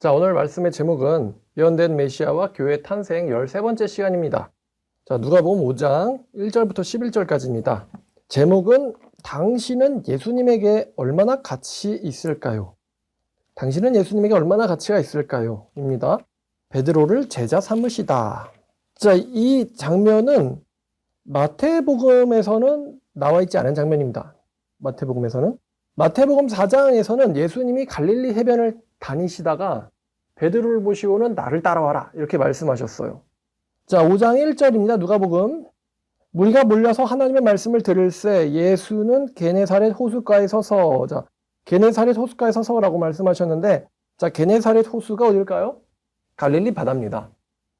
자, 오늘 말씀의 제목은 예언된 메시아와 교회 탄생 13번째 시간입니다. 자, 누가복음 5장 1절부터 11절까지입니다. 제목은 당신은 예수님에게 얼마나 가치 있을까요? 당신은 예수님에게 얼마나 가치가 있을까요? 입니다. 베드로를 제자 삼으시다. 자, 이 장면은 마태복음에서는 나와 있지 않은 장면입니다. 마태복음 4장에서는 예수님이 갈릴리 해변을 다니시다가 베드로를 보시고는 나를 따라와라 이렇게 말씀하셨어요. 자, 5장 1절입니다. 누가복음. 무리가 몰려서 하나님의 말씀을 들을새 예수는 게네사렛 호숫가에 서서, 자, 게네사렛 호숫가에 서서라고 말씀하셨는데, 자, 게네사렛 호수가 어딜까요? 갈릴리 바다입니다.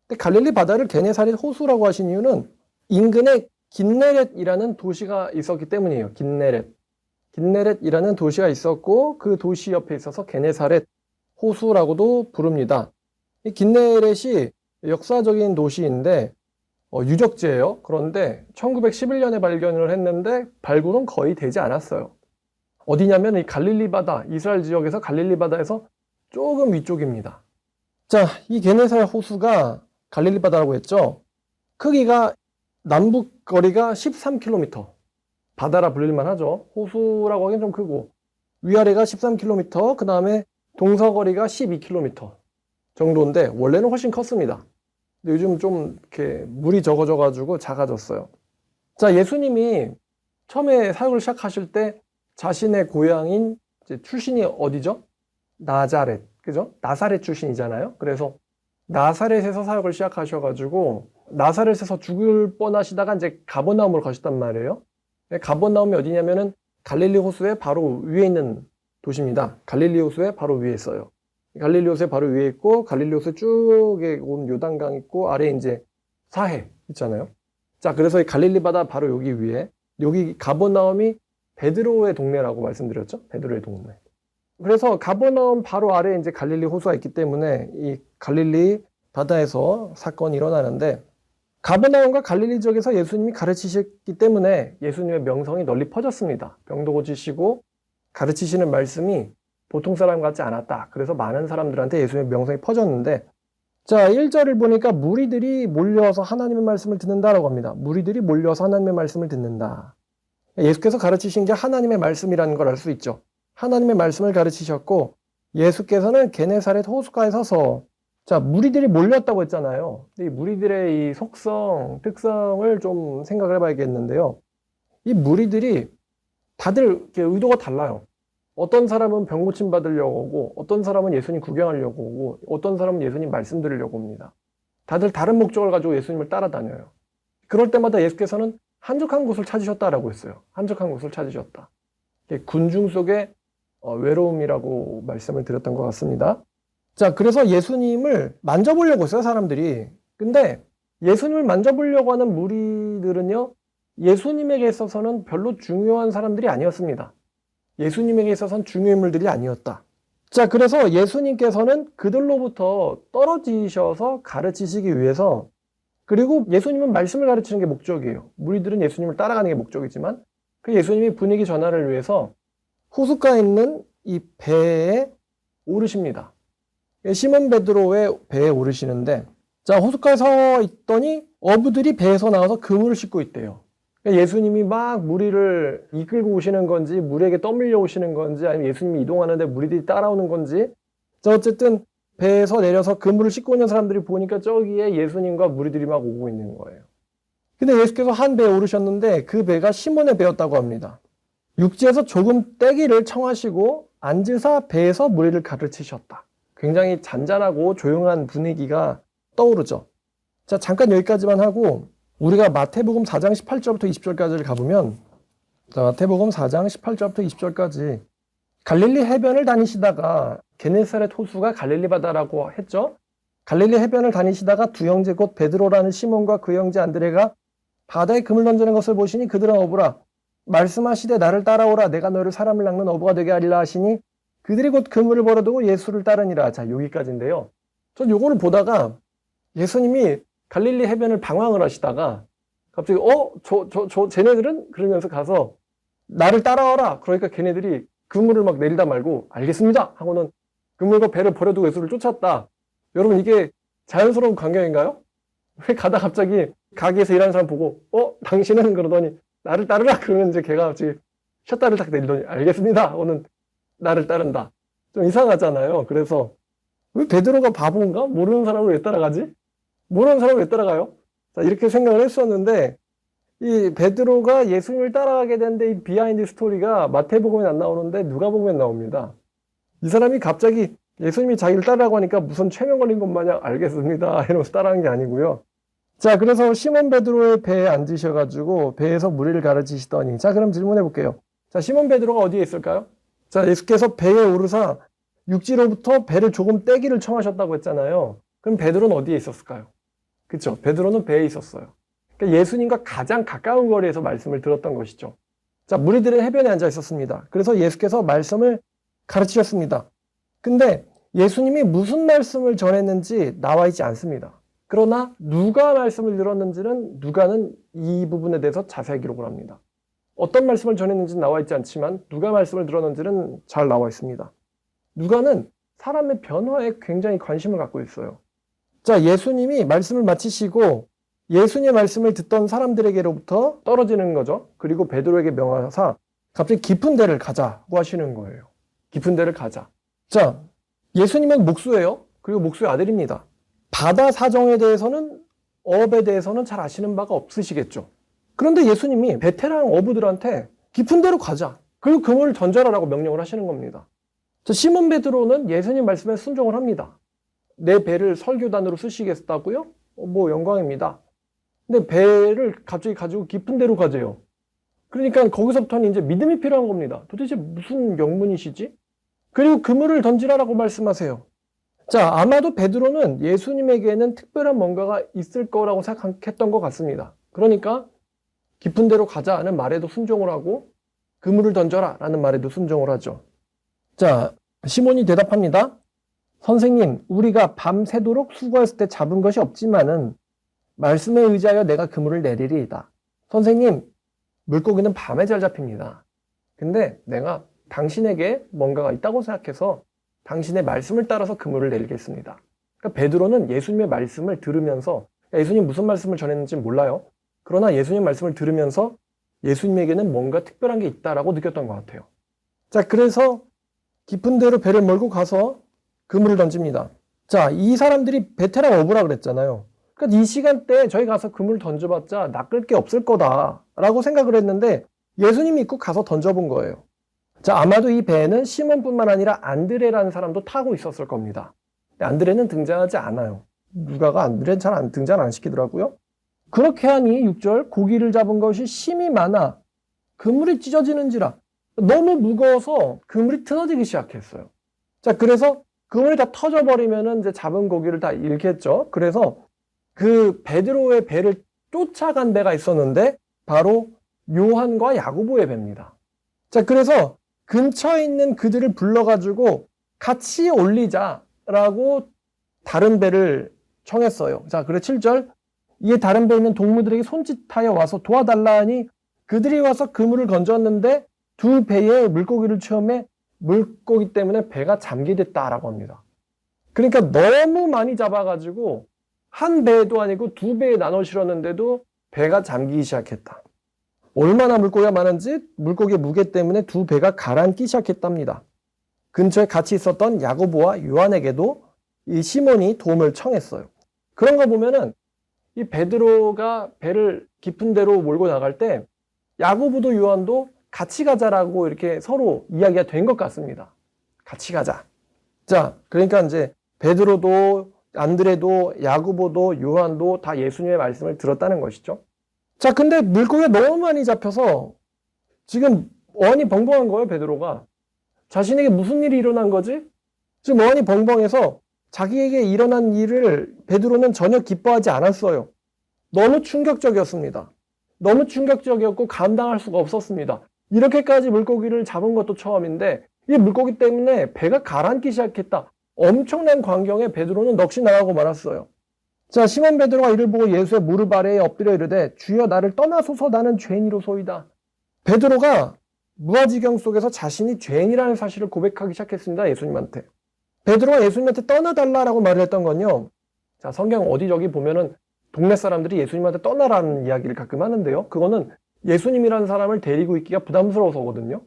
근데 갈릴리 바다를 게네사렛 호수라고 하신 이유는 인근에 긴네렛이라는 도시가 있었기 때문이에요. 긴네렛이라는 도시가 있었고 그 도시 옆에 있어서 게네사렛 호수라고도 부릅니다. 이 긴네렛이 역사적인 도시인데 유적지예요. 그런데 1911년에 발견을 했는데 발굴은 거의 되지 않았어요. 어디냐면 이 갈릴리 바다, 이스라엘 지역에서 갈릴리 바다에서 조금 위쪽입니다. 자, 이 게네사렛 호수가 갈릴리 바다라고 했죠. 크기가 남북 거리가 13km. 바다라 불릴만 하죠. 호수라고 하기엔 좀 크고 위아래가 13km, 그 다음에 동서거리가 12km 정도인데 원래는 훨씬 컸습니다. 근데 요즘 좀 이렇게 물이 적어져가지고 작아졌어요. 자, 예수님이 처음에 사역을 시작하실 때 자신의 고향인 출신이 어디죠? 나자렛, 그죠? 나사렛 출신이잖아요. 그래서 나사렛에서 사역을 시작하셔가지고 나사렛에서 죽을 뻔하시다가 이제 가버나움으로 가셨단 말이에요. 가버나움이 어디냐면은 갈릴리 호수의 바로 위에 있는 도시입니다. 갈릴리 호수의 바로 위에 있어요. 갈릴리 호수의 바로 위에 있고 갈릴리 호수 쭉에 온 요단강 있고 아래에 이제 사해 있잖아요. 자, 그래서 이 갈릴리 바다 바로 여기 위에, 여기 가버나움이 베드로의 동네라고 말씀드렸죠. 베드로의 동네. 그래서 가버나움 바로 아래에 이제 갈릴리 호수가 있기 때문에 이 갈릴리 바다에서 사건이 일어나는데, 가버나움과 갈릴리 지역에서 예수님이 가르치셨기 때문에 예수님의 명성이 널리 퍼졌습니다. 병도 고치시고 가르치시는 말씀이 보통 사람 같지 않았다. 그래서 많은 사람들한테 예수님의 명성이 퍼졌는데, 자, 1절을 보니까 무리들이 몰려서 하나님의 말씀을 듣는다라고 합니다. 무리들이 몰려서 하나님의 말씀을 듣는다. 예수께서 가르치신 게 하나님의 말씀이라는 걸 알 수 있죠. 하나님의 말씀을 가르치셨고 예수께서는 게네사렛 호숫가에 서서, 자, 무리들이 몰렸다고 했잖아요. 이 무리들의 이 속성, 특성을 좀 생각을 해봐야겠는데요. 이 무리들이 다들 이렇게 의도가 달라요. 어떤 사람은 병 고침 받으려고 오고, 어떤 사람은 예수님 구경하려고 오고, 어떤 사람은 예수님 말씀 들으려고 옵니다. 다들 다른 목적을 가지고 예수님을 따라다녀요. 그럴 때마다 예수께서는 한적한 곳을 찾으셨다라고 했어요. 한적한 곳을 찾으셨다. 군중 속의 외로움이라고 말씀을 드렸던 것 같습니다. 자, 그래서 예수님을 만져보려고 했어요, 사람들이. 근데 예수님을 만져보려고 하는 무리들은요, 예수님에게 있어서는 별로 중요한 사람들이 아니었습니다. 예수님에게 있어서는 중요인물들이 아니었다. 자, 그래서 예수님께서는 그들로부터 떨어지셔서 가르치시기 위해서, 그리고 예수님은 말씀을 가르치는 게 목적이에요. 무리들은 예수님을 따라가는 게 목적이지만, 그 예수님이 분위기 전환을 위해서 호숫가에 있는 이 배에 오르십니다. 시몬 베드로의 배에 오르시는데, 자, 호숫가에 서 있더니 어부들이 배에서 나와서 그물을 싣고 있대요. 예수님이 막 무리를 이끌고 오시는 건지, 물에게 떠밀려 오시는 건지, 아니면 예수님이 이동하는데 무리들이 따라오는 건지, 자, 어쨌든 배에서 내려서 그물을 싣고 있는 사람들이 보니까 저기에 예수님과 무리들이 막 오고 있는 거예요. 근데 예수께서 한 배에 오르셨는데 그 배가 시몬의 배였다고 합니다. 육지에서 조금 떼기를 청하시고 앉으사 배에서 무리를 가르치셨다. 굉장히 잔잔하고 조용한 분위기가 떠오르죠. 자, 잠깐 여기까지만 하고 우리가 마태복음 4장 18절부터 20절까지를 가보면, 자, 마태복음 4장 18절부터 20절까지 갈릴리 해변을 다니시다가, 게네사렛 호수가 갈릴리 바다라고 했죠. 갈릴리 해변을 다니시다가 두 형제 곧 베드로라는 시몬과 그 형제 안드레가 바다에 금을 던지는 것을 보시니 그들은 어부라. 말씀하시되 나를 따라오라. 내가 너를 사람을 낚는 어부가 되게 하리라 하시니 그들이 곧 그물을 벌어두고 예수를 따르니라. 자, 여기까지인데요. 전 요거를 보다가 예수님이 갈릴리 해변을 방황을 하시다가 갑자기 쟤네들은? 그러면서 가서 나를 따라와라. 그러니까 걔네들이 그물을 막 내리다 말고 알겠습니다 하고는 그물과 배를 버려두고 예수를 쫓았다. 여러분 이게 자연스러운 광경인가요? 왜 가다 갑자기 가게에서 일하는 사람 보고 당신은 그러더니 나를 따르라 그러면 이제 걔가 갑자기 샷다를 딱 내리더니 알겠습니다. 오늘 나를 따른다. 좀 이상하잖아요. 그래서 왜 베드로가 바보인가? 모르는 사람을 왜 따라가지? 모르는 사람을 왜 따라가요? 자, 이렇게 생각을 했었는데 이 베드로가 예수님을 따라가게 되는데 이 비하인드 스토리가 마태복음에 안 나오는데 누가복음에 나옵니다. 이 사람이 갑자기 예수님이 자기를 따라가고 하니까 무슨 최면 걸린 것 마냥 알겠습니다 이러면서 따라간 게 아니고요. 자, 그래서 시몬 베드로의 배에 앉으셔가지고 배에서 무리를 가르치시더니, 자, 그럼 질문해 볼게요. 자, 시몬 베드로가 어디에 있을까요? 자, 예수께서 배에 오르사 육지로부터 배를 조금 떼기를 청하셨다고 했잖아요. 그럼 베드로는 어디에 있었을까요? 그렇죠. 베드로는 배에 있었어요. 그러니까 예수님과 가장 가까운 거리에서 말씀을 들었던 것이죠. 자, 무리들은 해변에 앉아 있었습니다. 그래서 예수께서 말씀을 가르치셨습니다. 근데 예수님이 무슨 말씀을 전했는지 나와 있지 않습니다. 그러나 누가 말씀을 들었는지는 누가는 이 부분에 대해서 자세히 기록을 합니다. 어떤 말씀을 전했는지는 나와 있지 않지만 누가 말씀을 들었는지는 잘 나와 있습니다. 누가는 사람의 변화에 굉장히 관심을 갖고 있어요. 자, 예수님이 말씀을 마치시고 예수님의 말씀을 듣던 사람들에게로부터 떨어지는 거죠. 그리고 베드로에게 명하사 갑자기 깊은 데를 가자고 하시는 거예요. 깊은 데를 가자. 자, 예수님은 목수예요. 그리고 목수의 아들입니다. 바다 사정에 대해서는 어업에 대해서는 잘 아시는 바가 없으시겠죠. 그런데 예수님이 베테랑 어부들한테 깊은 데로 가자. 그리고 그물을 던져라라고 명령을 하시는 겁니다. 자, 시몬 베드로는 예수님 말씀에 순종을 합니다. 내 배를 설교단으로 쓰시겠다고요? 영광입니다. 근데 배를 갑자기 가지고 깊은 데로 가재요. 그러니까 거기서부터는 이제 믿음이 필요한 겁니다. 도대체 무슨 명문이시지? 그리고 그물을 던지라라고 말씀하세요. 자, 아마도 베드로는 예수님에게는 특별한 뭔가가 있을 거라고 생각했던 것 같습니다. 그러니까 깊은 데로 가자는 말에도 순종을 하고 그물을 던져라 라는 말에도 순종을 하죠. 자, 시몬이 대답합니다. 선생님, 우리가 밤새도록 수고했을 때 잡은 것이 없지만은 말씀에 의지하여 내가 그물을 내리리이다. 선생님, 물고기는 밤에 잘 잡힙니다. 근데 내가 당신에게 뭔가가 있다고 생각해서 당신의 말씀을 따라서 그물을 내리겠습니다. 그러니까 베드로는 예수님의 말씀을 들으면서 예수님 무슨 말씀을 전했는지 몰라요. 그러나 예수님 말씀을 들으면서 예수님에게는 뭔가 특별한 게 있다라고 느꼈던 것 같아요. 자, 그래서 깊은 데로 배를 몰고 가서 그물을 던집니다. 자, 이 사람들이 베테랑 어부라 그랬잖아요. 그러니까 이 시간대에 저희 가서 그물 던져봤자 낚을 게 없을 거다라고 생각을 했는데 예수님 믿고 가서 던져본 거예요. 자, 아마도 이 배에는 시몬뿐만 아니라 안드레라는 사람도 타고 있었을 겁니다. 근데 안드레는 등장하지 않아요. 누가가 안드레는 잘 등장 안 시키더라고요. 그렇게 하니 6절 고기를 잡은 것이 심이 많아 그물이 찢어지는지라 너무 무거워서 그물이 틀어지기 시작했어요. 자, 그래서 그물이 다 터져버리면은 이제 잡은 고기를 다 잃겠죠. 그래서 그 베드로의 배를 쫓아간 배가 있었는데 바로 요한과 야고보의 배입니다. 자, 그래서 근처에 있는 그들을 불러가지고 같이 올리자라고 다른 배를 청했어요. 자, 그래 7절 이에 다른 배에 있는 동무들에게 손짓하여 와서 도와달라 하니 그들이 와서 그물을 건졌는데 두 배에 물고기를 체험해 물고기 때문에 배가 잠기됐다라고 합니다. 그러니까 너무 많이 잡아가지고 한 배도 아니고 두 배에 나눠 실었는데도 배가 잠기기 시작했다. 얼마나 물고기가 많은지 물고기의 무게 때문에 두 배가 가라앉기 시작했답니다. 근처에 같이 있었던 야고보와 요한에게도 이 시몬이 도움을 청했어요. 그런 거 보면은 이 베드로가 배를 깊은 데로 몰고 나갈 때 야고보도 요한도 같이 가자라고 이렇게 서로 이야기가 된 것 같습니다. 같이 가자. 자, 그러니까 이제 베드로도 안드레도 야고보도 요한도 다 예수님의 말씀을 들었다는 것이죠. 자, 근데 물고기가 너무 많이 잡혀서 지금 어안이 벙벙한 거예요, 베드로가. 자신에게 무슨 일이 일어난 거지? 지금 어안이 벙벙해서 자기에게 일어난 일을 베드로는 전혀 기뻐하지 않았어요. 너무 충격적이었습니다. 너무 충격적이었고 감당할 수가 없었습니다. 이렇게까지 물고기를 잡은 것도 처음인데 이 물고기 때문에 배가 가라앉기 시작했다. 엄청난 광경에 베드로는 넋이 나가고 말았어요. 자, 시몬 베드로가 이를 보고 예수의 무릎 아래에 엎드려 이르되 주여 나를 떠나소서 나는 죄인이로소이다. 베드로가 무아지경 속에서 자신이 죄인이라는 사실을 고백하기 시작했습니다. 예수님한테. 베드로가 예수님한테 떠나달라라고 말을 했던 건요. 자, 성경 어디저기 보면은 동네 사람들이 예수님한테 떠나라는 이야기를 가끔 하는데요. 그거는 예수님이라는 사람을 데리고 있기가 부담스러워서거든요.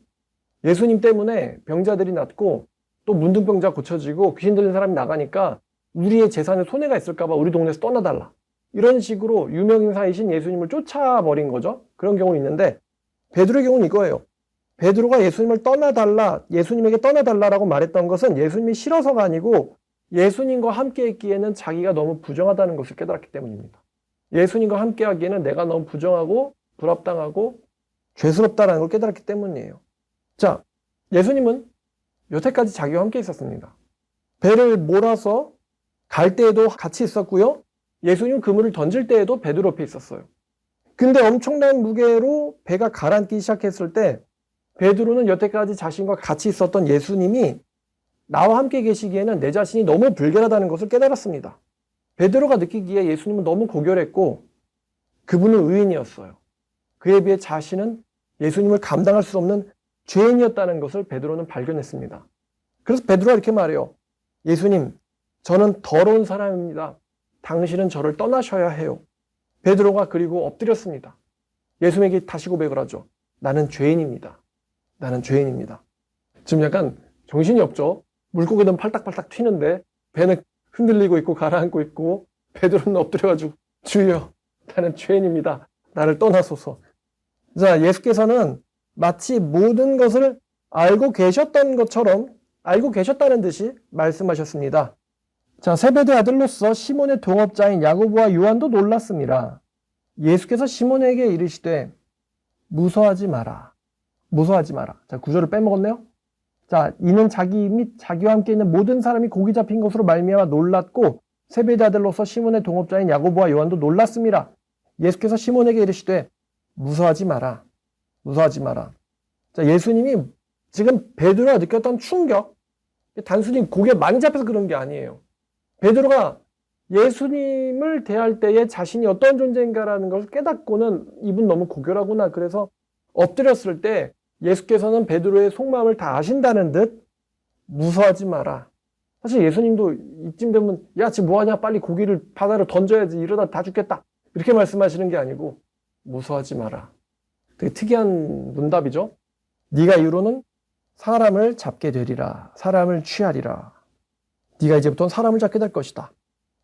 예수님 때문에 병자들이 낫고 또 문둥병자 고쳐지고 귀신 들린 사람이 나가니까 우리의 재산에 손해가 있을까 봐 우리 동네에서 떠나달라. 이런 식으로 유명인사이신 예수님을 쫓아버린 거죠. 그런 경우 있는데 베드로의 경우는 이거예요. 베드로가 예수님을 떠나달라, 예수님에게 떠나달라라고 말했던 것은 예수님이 싫어서가 아니고 예수님과 함께 있기에는 자기가 너무 부정하다는 것을 깨달았기 때문입니다. 예수님과 함께 하기에는 내가 너무 부정하고 불합당하고 죄스럽다는 걸 깨달았기 때문이에요. 자, 예수님은 여태까지 자기와 함께 있었습니다. 배를 몰아서 갈 때에도 같이 있었고요. 예수님 그물을 던질 때에도 베드로 옆에 있었어요. 근데 엄청난 무게로 배가 가라앉기 시작했을 때 베드로는 여태까지 자신과 같이 있었던 예수님이 나와 함께 계시기에는 내 자신이 너무 불결하다는 것을 깨달았습니다. 베드로가 느끼기에 예수님은 너무 고결했고 그분은 의인이었어요. 그에 비해 자신은 예수님을 감당할 수 없는 죄인이었다는 것을 베드로는 발견했습니다. 그래서 베드로가 이렇게 말해요. 예수님, 저는 더러운 사람입니다. 당신은 저를 떠나셔야 해요. 베드로가 그리고 엎드렸습니다. 예수님에게 다시 고백을 하죠. 나는 죄인입니다. 나는 죄인입니다. 지금 약간 정신이 없죠? 물고기는 팔딱팔딱 튀는데 배는 흔들리고 있고 가라앉고 있고 베드로는 엎드려가지고 주여, 나는 죄인입니다. 나를 떠나소서. 자, 예수께서는 마치 모든 것을 알고 계셨던 것처럼 알고 계셨다는 듯이 말씀하셨습니다. 자, 세베대 아들로서 시몬의 동업자인 야고보와 요한도 놀랐습니다. 예수께서 시몬에게 이르시되 무서워하지 마라. 무서워하지 마라. 자, 구절을 빼먹었네요. 자, 이는 자기 및 자기와 함께 있는 모든 사람이 고기 잡힌 것으로 말미암아 놀랐고 세베대 아들로서 시몬의 동업자인 야고보와 요한도 놀랐습니다. 예수께서 시몬에게 이르시되 무서워하지 마라. 무서워하지 마라. 자, 예수님이 지금 베드로가 느꼈던 충격, 단순히 고기에 많이 잡혀서 그런 게 아니에요. 베드로가 예수님을 대할 때에 자신이 어떤 존재인가라는 것을 깨닫고는 이분 너무 고결하구나. 그래서 엎드렸을 때 예수께서는 베드로의 속마음을 다 아신다는 듯 무서워하지 마라. 사실 예수님도 이쯤 되면 야, 지금 뭐하냐? 빨리 고기를 바다로 던져야지. 이러다 다 죽겠다. 이렇게 말씀하시는 게 아니고 무서워하지 마라. 되게 특이한 문답이죠. 네가 이후로는 사람을 잡게 되리라. 사람을 취하리라. 네가 이제부터는 사람을 잡게 될 것이다.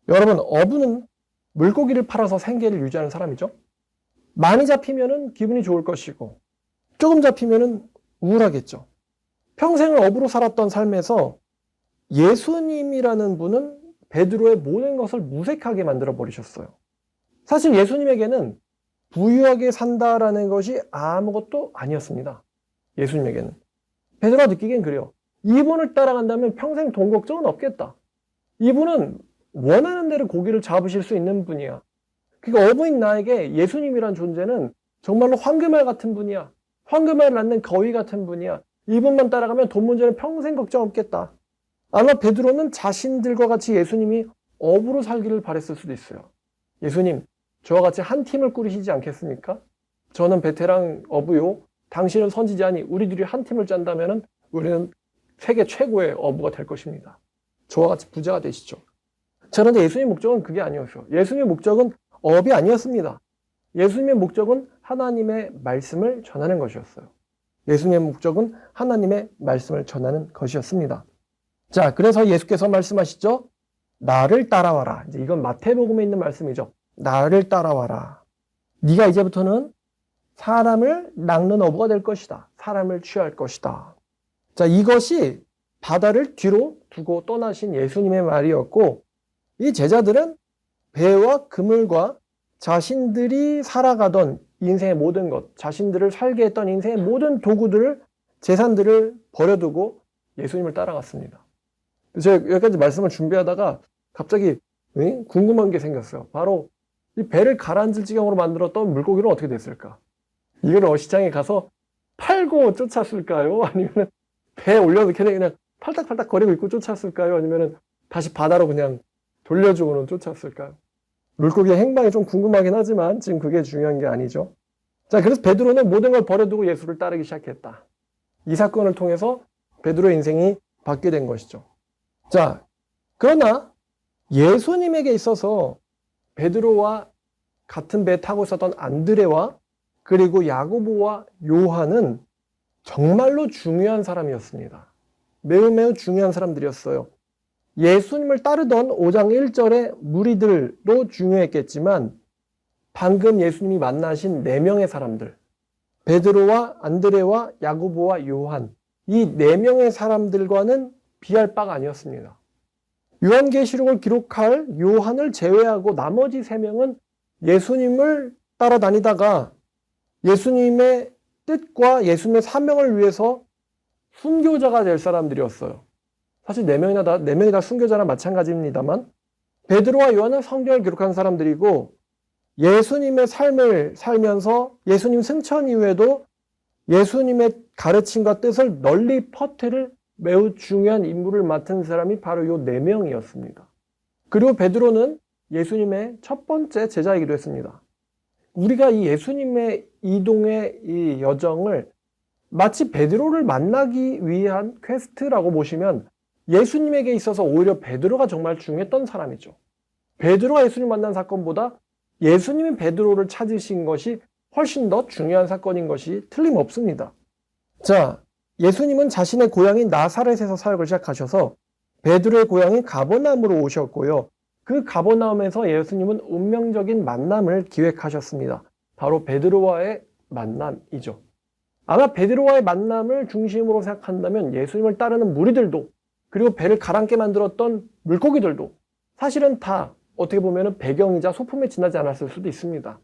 여러분, 어부는 물고기를 팔아서 생계를 유지하는 사람이죠. 많이 잡히면은 기분이 좋을 것이고 조금 잡히면은 우울하겠죠. 평생을 어부로 살았던 삶에서 예수님이라는 분은 베드로의 모든 것을 무색하게 만들어 버리셨어요. 사실 예수님에게는 부유하게 산다라는 것이 아무것도 아니었습니다. 예수님에게는. 베드로가 느끼기엔 그래요. 이분을 따라간다면 평생 돈 걱정은 없겠다. 이분은 원하는 대로 고기를 잡으실 수 있는 분이야. 그러니까 어부인 나에게 예수님이란 존재는 정말로 황금알 같은 분이야. 황금알을 낳는 거위 같은 분이야. 이분만 따라가면 돈 문제는 평생 걱정 없겠다. 아마 베드로는 자신들과 같이 예수님이 어부로 살기를 바랬을 수도 있어요. 예수님, 저와 같이 한 팀을 꾸리시지 않겠습니까? 저는 베테랑 어부요. 당신은 선지자니 우리 둘이 한 팀을 짠다면 우리는 세계 최고의 어부가 될 것입니다. 저와 같이 부자가 되시죠. 자, 그런데 예수님의 목적은 그게 아니었어요. 예수님의 목적은 업이 아니었습니다. 예수님의 목적은 하나님의 말씀을 전하는 것이었어요. 예수님의 목적은 하나님의 말씀을 전하는 것이었습니다. 자, 그래서 예수께서 말씀하시죠. 나를 따라와라. 이제 이건 마태복음에 있는 말씀이죠. 나를 따라와라. 네가 이제부터는 사람을 낚는 어부가 될 것이다. 사람을 취할 것이다. 자, 이것이 바다를 뒤로 두고 떠나신 예수님의 말이었고 이 제자들은 배와 그물과 자신들이 살아가던 인생의 모든 것, 자신들을 살게 했던 인생의 모든 도구들을, 재산들을 버려두고 예수님을 따라갔습니다. 제가 여기까지 말씀을 준비하다가 갑자기 궁금한 게 생겼어요. 바로 이 배를 가라앉을 지경으로 만들었던 물고기는 어떻게 됐을까? 이걸 어시장에 가서 팔고 쫓았을까요? 아니면 배에 올려서 그냥 팔딱팔딱 거리고 있고 쫓았을까요? 아니면 다시 바다로 그냥 돌려주고는 쫓았을까요? 물고기의 행방이 좀 궁금하긴 하지만 지금 그게 중요한 게 아니죠. 자, 그래서 베드로는 모든 걸 버려두고 예수를 따르기 시작했다. 이 사건을 통해서 베드로의 인생이 바뀌게 된 것이죠. 자, 그러나 예수님에게 있어서 베드로와 같은 배 타고 있었던 안드레와 그리고 야고보와 요한은 정말로 중요한 사람이었습니다. 매우 매우 중요한 사람들이었어요. 예수님을 따르던 5장 1절의 무리들도 중요했겠지만 방금 예수님이 만나신 4명의 사람들, 베드로와 안드레와 야고보와 요한, 이 4명의 사람들과는 비할 바가 아니었습니다. 요한계시록을 기록할 요한을 제외하고 나머지 3명은 예수님을 따라다니다가 예수님의 뜻과 예수님의 사명을 위해서 순교자가 될 사람들이었어요. 사실 4명이 다 순교자나 마찬가지입니다만 베드로와 요한은 성경을 기록한 사람들이고 예수님의 삶을 살면서 예수님 승천 이후에도 예수님의 가르침과 뜻을 널리 퍼뜨릴 매우 중요한 임무를 맡은 사람이 바로 이 4명이었습니다. 그리고 베드로는 예수님의 첫 번째 제자이기도 했습니다. 우리가 이 예수님의 이동의 이 여정을 마치 베드로를 만나기 위한 퀘스트라고 보시면 예수님에게 있어서 오히려 베드로가 정말 중요했던 사람이죠. 베드로가 예수님 만난 사건보다 예수님이 베드로를 찾으신 것이 훨씬 더 중요한 사건인 것이 틀림없습니다. 자, 예수님은 자신의 고향인 나사렛에서 사역을 시작하셔서 베드로의 고향인 가버나움으로 오셨고요. 그 가버나움에서 예수님은 운명적인 만남을 기획하셨습니다. 바로 베드로와의 만남이죠. 아마 베드로와의 만남을 중심으로 생각한다면 예수님을 따르는 무리들도 그리고 배를 가라앉게 만들었던 물고기들도 사실은 다 어떻게 보면 배경이자 소품에 지나지 않았을 수도 있습니다.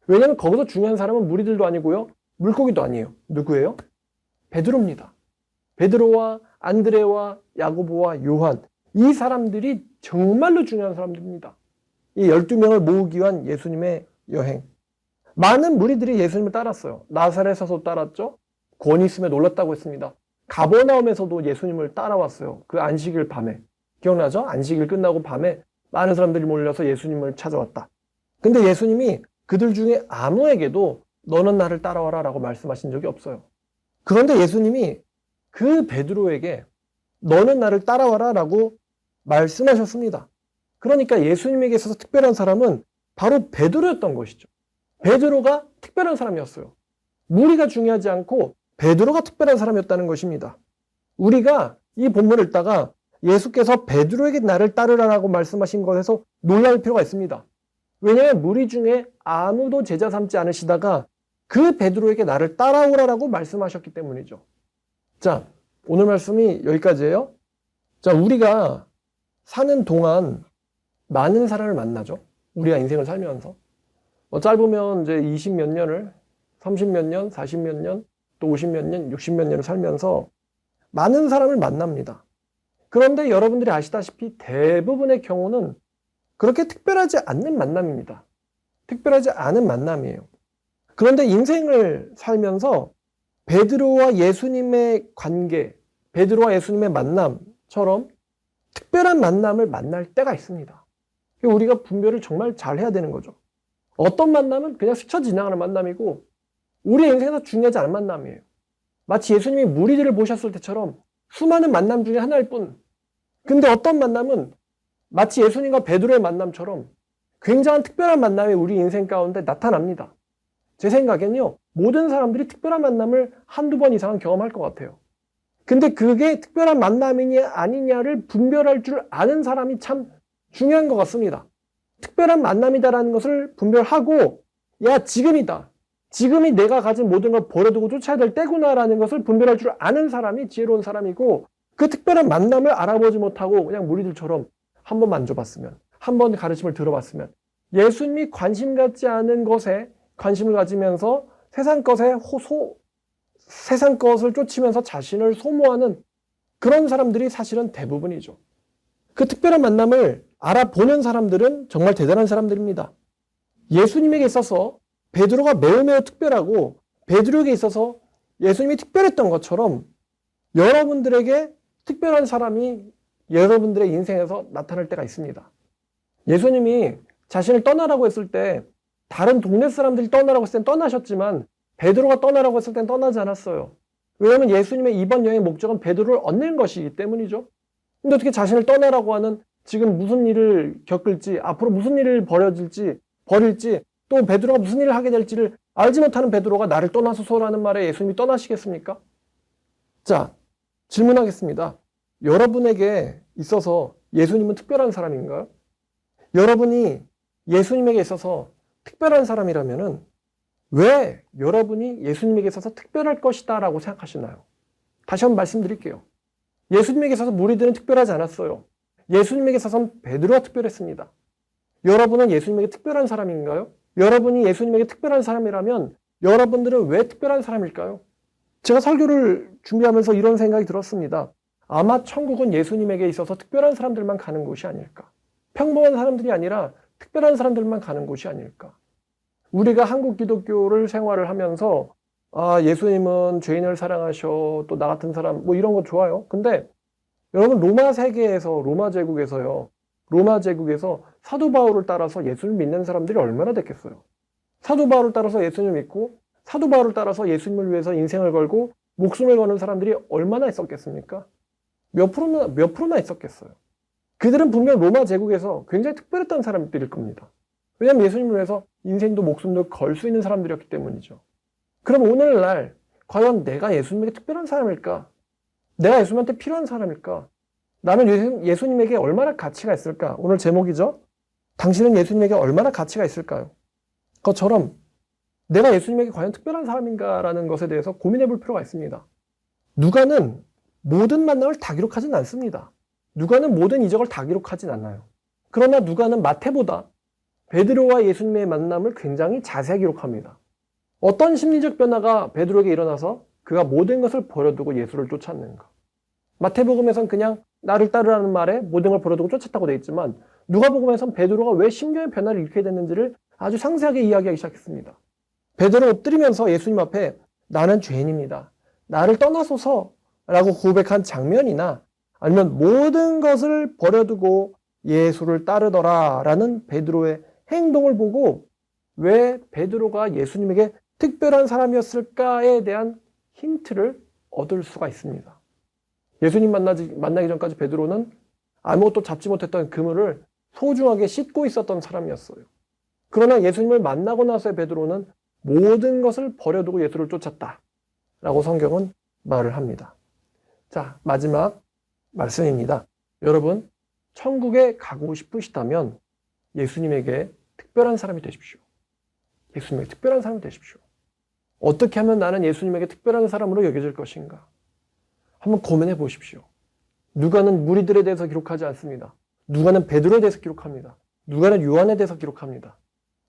왜냐하면 거기서 중요한 사람은 무리들도 아니고요. 물고기도 아니에요. 누구예요? 베드로입니다. 베드로와 안드레와 야고보와 요한, 이 사람들이 정말로 중요한 사람들입니다. 이 12명을 모으기 위한 예수님의 여행. 많은 무리들이 예수님을 따랐어요. 나사렛에서도 따랐죠. 권위 있음에 놀랐다고 했습니다. 가버나움에서도 예수님을 따라왔어요. 그 안식일 밤에. 기억나죠? 안식일 끝나고 밤에 많은 사람들이 몰려서 예수님을 찾아왔다. 근데 예수님이 그들 중에 아무에게도 너는 나를 따라와라 라고 말씀하신 적이 없어요. 그런데 예수님이 그 베드로에게 너는 나를 따라와라 라고 말씀하셨습니다. 그러니까 예수님에게 있어서 특별한 사람은 바로 베드로였던 것이죠. 베드로가 특별한 사람이었어요. 무리가 중요하지 않고 베드로가 특별한 사람이었다는 것입니다. 우리가 이 본문을 읽다가 예수께서 베드로에게 나를 따르라라고 말씀하신 것에서 놀랄 필요가 있습니다. 왜냐하면 무리 중에 아무도 제자 삼지 않으시다가 그 베드로에게 나를 따라오라라고 말씀하셨기 때문이죠. 자, 오늘 말씀이 여기까지예요. 자, 우리가 사는 동안 많은 사람을 만나죠. 우리가 인생을 살면서. 짧으면 이제 20 몇 년을, 30 몇 년, 40 몇 년, 또 50 몇 년, 60 몇 년을 살면서 많은 사람을 만납니다. 그런데 여러분들이 아시다시피 대부분의 경우는 그렇게 특별하지 않는 만남입니다. 특별하지 않은 만남이에요. 그런데 인생을 살면서 베드로와 예수님의 관계, 베드로와 예수님의 만남처럼 특별한 만남을 만날 때가 있습니다. 우리가 분별을 정말 잘 해야 되는 거죠. 어떤 만남은 그냥 스쳐 지나가는 만남이고 우리 인생에서 중요하지 않은 만남이에요. 마치 예수님이 무리들을 모셨을 때처럼 수많은 만남 중에 하나일 뿐. 근데 어떤 만남은 마치 예수님과 베드로의 만남처럼 굉장한 특별한 만남이 우리 인생 가운데 나타납니다. 제 생각엔요, 모든 사람들이 특별한 만남을 한두 번 이상은 경험할 것 같아요. 근데 그게 특별한 만남이냐 아니냐를 분별할 줄 아는 사람이 참 중요한 것 같습니다. 특별한 만남이다라는 것을 분별하고 야, 지금이다. 지금이 내가 가진 모든 걸 버려두고 쫓아야 될 때구나라는 것을 분별할 줄 아는 사람이 지혜로운 사람이고 그 특별한 만남을 알아보지 못하고 그냥 무리들처럼 한 번 만져봤으면, 한 번 가르침을 들어봤으면 예수님이 관심 갖지 않은 것에 관심을 가지면서 세상 것을 쫓으면서 자신을 소모하는 그런 사람들이 사실은 대부분이죠. 그 특별한 만남을 알아보는 사람들은 정말 대단한 사람들입니다. 예수님에게 있어서 베드로가 매우 특별하고 베드로에게 있어서 예수님이 특별했던 것처럼 여러분들에게 특별한 사람이 여러분들의 인생에서 나타날 때가 있습니다. 예수님이 자신을 떠나라고 했을 때 다른 동네 사람들이 떠나라고 했을 땐 떠나셨지만 베드로가 떠나라고 했을 땐 떠나지 않았어요. 왜냐하면 예수님의 이번 여행의 목적은 베드로를 얻는 것이기 때문이죠. 근데 어떻게 자신을 떠나라고 하는 지금 무슨 일을 겪을지, 앞으로 무슨 일을 벌일지, 또 베드로가 무슨 일을 하게 될지를 알지 못하는 베드로가 나를 떠나소서라는 말에 예수님이 떠나시겠습니까? 자, 질문하겠습니다. 여러분에게 있어서 예수님은 특별한 사람인가요? 여러분이 예수님에게 있어서 특별한 사람이라면은 왜 여러분이 예수님에게 있어서 특별할 것이다 라고 생각하시나요? 다시 한번 말씀드릴게요. 예수님에게 있어서 무리들은 특별하지 않았어요. 예수님에게 있어서는 베드로가 특별했습니다. 여러분은 예수님에게 특별한 사람인가요? 여러분이 예수님에게 특별한 사람이라면 여러분들은 왜 특별한 사람일까요? 제가 설교를 준비하면서 이런 생각이 들었습니다. 아마 천국은 예수님에게 있어서 특별한 사람들만 가는 곳이 아닐까. 평범한 사람들이 아니라 특별한 사람들만 가는 곳이 아닐까. 우리가 한국 기독교를 생활을 하면서 예수님은 죄인을 사랑하셔, 또 나 같은 사람, 뭐 이런 거 좋아요. 근데 여러분 로마 세계에서, 로마 제국에서 사도 바울을 따라서 예수를 믿는 사람들이 얼마나 됐겠어요. 사도 바울을 따라서 예수님을 믿고 사도 바울을 따라서 예수님을 위해서 인생을 걸고 목숨을 거는 사람들이 얼마나 있었겠습니까? 몇 프로나 있었겠어요. 그들은 분명 로마 제국에서 굉장히 특별했던 사람들일 겁니다. 왜냐하면 예수님을 위해서 인생도 목숨도 걸 수 있는 사람들이었기 때문이죠. 그럼 오늘날 과연 내가 예수님에게 특별한 사람일까? 내가 예수님한테 필요한 사람일까? 나는 예수님에게 얼마나 가치가 있을까? 오늘 제목이죠. 당신은 예수님에게 얼마나 가치가 있을까요? 그것처럼 내가 예수님에게 과연 특별한 사람인가라는 것에 대해서 고민해 볼 필요가 있습니다. 누가는 모든 만남을 다 기록하진 않습니다. 누가는 모든 이적을 다 기록하진 않아요. 그러나 누가는 마태보다 베드로와 예수님의 만남을 굉장히 자세히 기록합니다. 어떤 심리적 변화가 베드로에게 일어나서 그가 모든 것을 버려두고 예수를 쫓았는가? 마태복음에선 그냥 나를 따르라는 말에 모든 걸 버려두고 쫓았다고 되어 있지만 누가복음에선 베드로가 왜 심경의 변화를 일으키게 됐는지를 아주 상세하게 이야기하기 시작했습니다. 베드로 엎드리면서 예수님 앞에 나는 죄인입니다. 나를 떠나소서라고 고백한 장면이나 아니면 모든 것을 버려두고 예수를 따르더라라는 베드로의 행동을 보고 왜 베드로가 예수님에게 특별한 사람이었을까에 대한 힌트를 얻을 수가 있습니다. 예수님 만나기 전까지 베드로는 아무것도 잡지 못했던 그물을 소중하게 씻고 있었던 사람이었어요. 그러나 예수님을 만나고 나서의 베드로는 모든 것을 버려두고 예수를 쫓았다 라고 성경은 말을 합니다. 자, 마지막 말씀입니다. 여러분, 천국에 가고 싶으시다면 예수님에게 특별한 사람이 되십시오. 예수님에게 특별한 사람이 되십시오. 어떻게 하면 나는 예수님에게 특별한 사람으로 여겨질 것인가? 한번 고민해 보십시오. 누가는 무리들에 대해서 기록하지 않습니다. 누가는 베드로에 대해서 기록합니다. 누가는 요한에 대해서 기록합니다.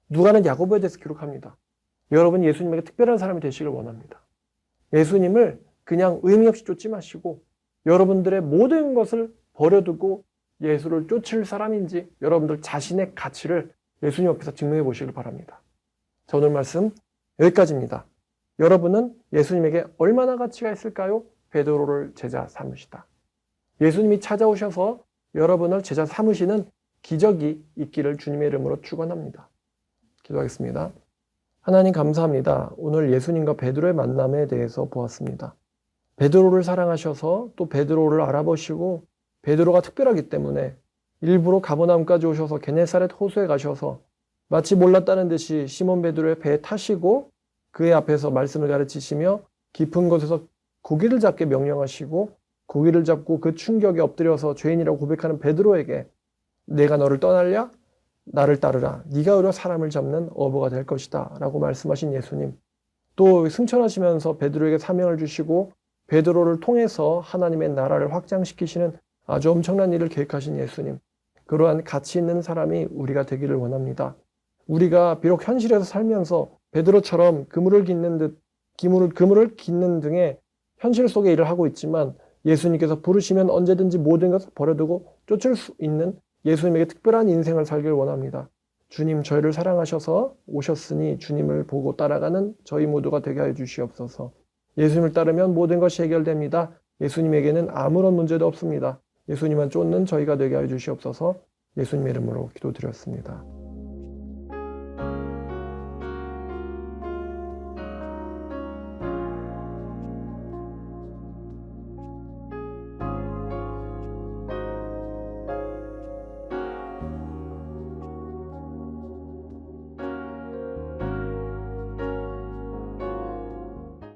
누가는 야고보에 대해서 기록합니다. 여러분 예수님에게 특별한 사람이 되시길 원합니다. 예수님을 그냥 의미 없이 쫓지 마시고 여러분들의 모든 것을 버려두고 예수를 쫓을 사람인지 여러분들 자신의 가치를 예수님 앞에서 증명해 보시길 바랍니다. 자, 오늘 말씀 여기까지입니다. 여러분은 예수님에게 얼마나 가치가 있을까요? 베드로를 제자 삼으시다. 예수님이 찾아오셔서 여러분을 제자 삼으시는 기적이 있기를 주님의 이름으로 축원합니다. 기도하겠습니다. 하나님 감사합니다. 오늘 예수님과 베드로의 만남에 대해서 보았습니다. 베드로를 사랑하셔서 또 베드로를 알아보시고 베드로가 특별하기 때문에 일부러 가버나움까지 오셔서 게네사렛 호수에 가셔서 마치 몰랐다는 듯이 시몬 베드로의 배에 타시고 그의 앞에서 말씀을 가르치시며 깊은 곳에서 고기를 잡게 명령하시고 고기를 잡고 그 충격에 엎드려서 죄인이라고 고백하는 베드로에게 내가 너를 떠날랴? 나를 따르라. 네가 의로 사람을 잡는 어부가 될 것이다 라고 말씀하신 예수님. 또 승천하시면서 베드로에게 사명을 주시고 베드로를 통해서 하나님의 나라를 확장시키시는 아주 엄청난 일을 계획하신 예수님. 그러한 가치 있는 사람이 우리가 되기를 원합니다. 우리가 비록 현실에서 살면서 베드로처럼 그물을 깃는 등의 현실 속에 일을 하고 있지만 예수님께서 부르시면 언제든지 모든 것을 버려두고 쫓을 수 있는 예수님에게 특별한 인생을 살길 원합니다. 주님 저희를 사랑하셔서 오셨으니 주님을 보고 따라가는 저희 모두가 되게 하여 주시옵소서. 예수님을 따르면 모든 것이 해결됩니다. 예수님에게는 아무런 문제도 없습니다. 예수님만 쫓는 저희가 되게 하여 주시옵소서. 예수님의 이름으로 기도드렸습니다.